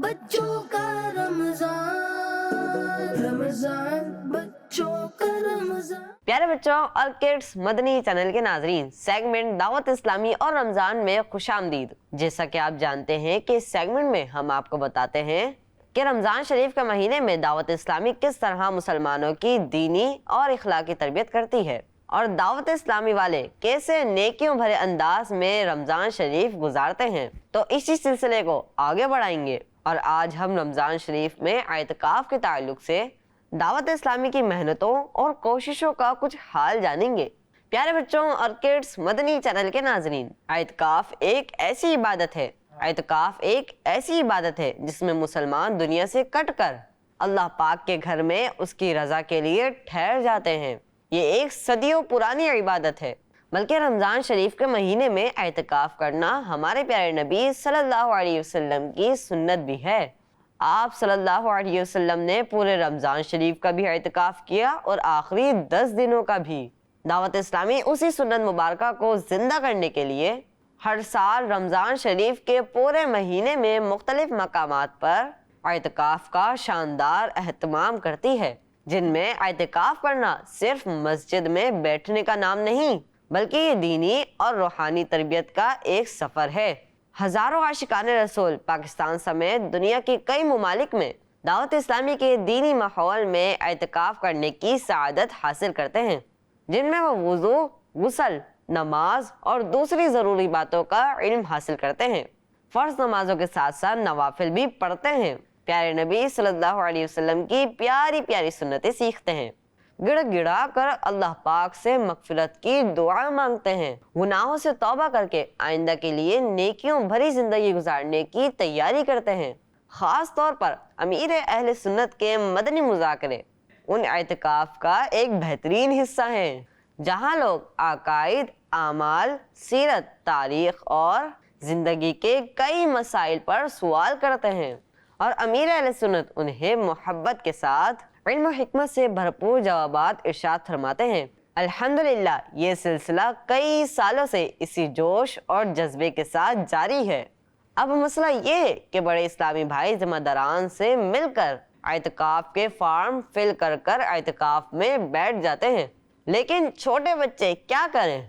بچوں کا رمضان، رمضان بچوں کا رمضان۔ پیارے بچوں اور کڈس مدنی چینل کے ناظرین، سیگمنٹ دعوت اسلامی اور رمضان میں خوش آمدید۔ جیسا کہ آپ جانتے ہیں کہ اس سیگمنٹ میں ہم آپ کو بتاتے ہیں کہ رمضان شریف کے مہینے میں دعوت اسلامی کس طرح مسلمانوں کی دینی اور اخلاقی تربیت کرتی ہے، اور دعوت اسلامی والے کیسے نیکیوں بھرے انداز میں رمضان شریف گزارتے ہیں۔ تو اسی سلسلے کو آگے بڑھائیں گے، اور آج ہم رمضان شریف میں اعتکاف کے تعلق سے دعوت اسلامی کی محنتوں اور کوششوں کا کچھ حال جانیں گے۔ پیارے بچوں اور کڈس مدنی چینل کے ناظرین، اعتکاف ایک ایسی عبادت ہے جس میں مسلمان دنیا سے کٹ کر اللہ پاک کے گھر میں اس کی رضا کے لیے ٹھہر جاتے ہیں۔ یہ ایک صدیوں پرانی عبادت ہے، بلکہ رمضان شریف کے مہینے میں اعتکاف کرنا ہمارے پیارے نبی صلی اللہ علیہ وسلم کی سنت بھی ہے۔ آپ صلی اللہ علیہ وسلم نے پورے رمضان شریف کا بھی اعتکاف کیا اور آخری 10 دنوں کا بھی۔ دعوت اسلامی اسی سنت مبارکہ کو زندہ کرنے کے لیے ہر سال رمضان شریف کے پورے مہینے میں مختلف مقامات پر اعتکاف کا شاندار اہتمام کرتی ہے، جن میں اعتکاف کرنا صرف مسجد میں بیٹھنے کا نام نہیں، بلکہ یہ دینی اور روحانی تربیت کا ایک سفر ہے۔ ہزاروں عاشقان رسول پاکستان سمیت دنیا کے کئی ممالک میں دعوت اسلامی کے دینی ماحول میں اعتکاف کرنے کی سعادت حاصل کرتے ہیں، جن میں وہ وضو، غسل، نماز اور دوسری ضروری باتوں کا علم حاصل کرتے ہیں۔ فرض نمازوں کے ساتھ ساتھ نوافل بھی پڑھتے ہیں، پیارے نبی صلی اللہ علیہ وسلم کی پیاری پیاری سنتیں سیکھتے ہیں، گڑ گڑا کر اللہ پاک سے مغفرت کی دعا مانگتے ہیں، گناہوں سے توبہ کر کے آئندہ کے لیے نیکیوں بھری زندگی گزارنے کی تیاری کرتے ہیں۔ خاص طور پر امیر اہل سنت کے مدنی مذاکرے ان اعتکاف کا ایک بہترین حصہ ہیں، جہاں لوگ عقائد، اعمال، سیرت، تاریخ اور زندگی کے کئی مسائل پر سوال کرتے ہیں، اور امیر اہل سنت انہیں محبت کے ساتھ علم و حکمت سے بھرپور جوابات ارشاد فرماتے ہیں۔ الحمدللہ یہ سلسلہ کئی سالوں سے اسی جوش اور جذبے کے ساتھ جاری ہے۔ اب مسئلہ یہ ہے کہ بڑے اسلامی بھائی ذمہ داران سے مل کر اعتکاف کے فارم فل کر کر اعتکاف میں بیٹھ جاتے ہیں، لیکن چھوٹے بچے کیا کریں؟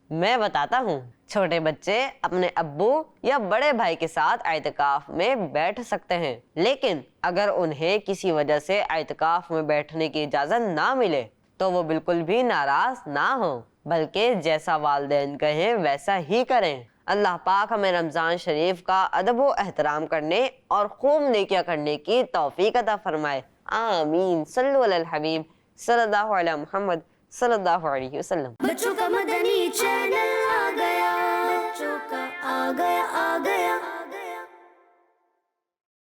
میں بتاتا ہوں۔ چھوٹے بچے اپنے ابو یا بڑے بھائی کے ساتھ اعتکاف میں بیٹھ سکتے ہیں، لیکن اگر انہیں کسی وجہ سے اعتکاف میں بیٹھنے کی اجازت نہ ملے تو وہ بالکل بھی ناراض نہ ہوں، بلکہ جیسا والدین کہیں ویسا ہی کریں۔ اللہ پاک ہمیں رمضان شریف کا ادب و احترام کرنے اور خوب نیکیاں کرنے کی توفیق عطا فرمائے، آمین۔ صلو علی الحبیب صلی اللہ علیہ محمد صلی اللہ علیہ وسلم۔ بچوں کا مدنی چینل آ گیا، بچوں کا آ گیا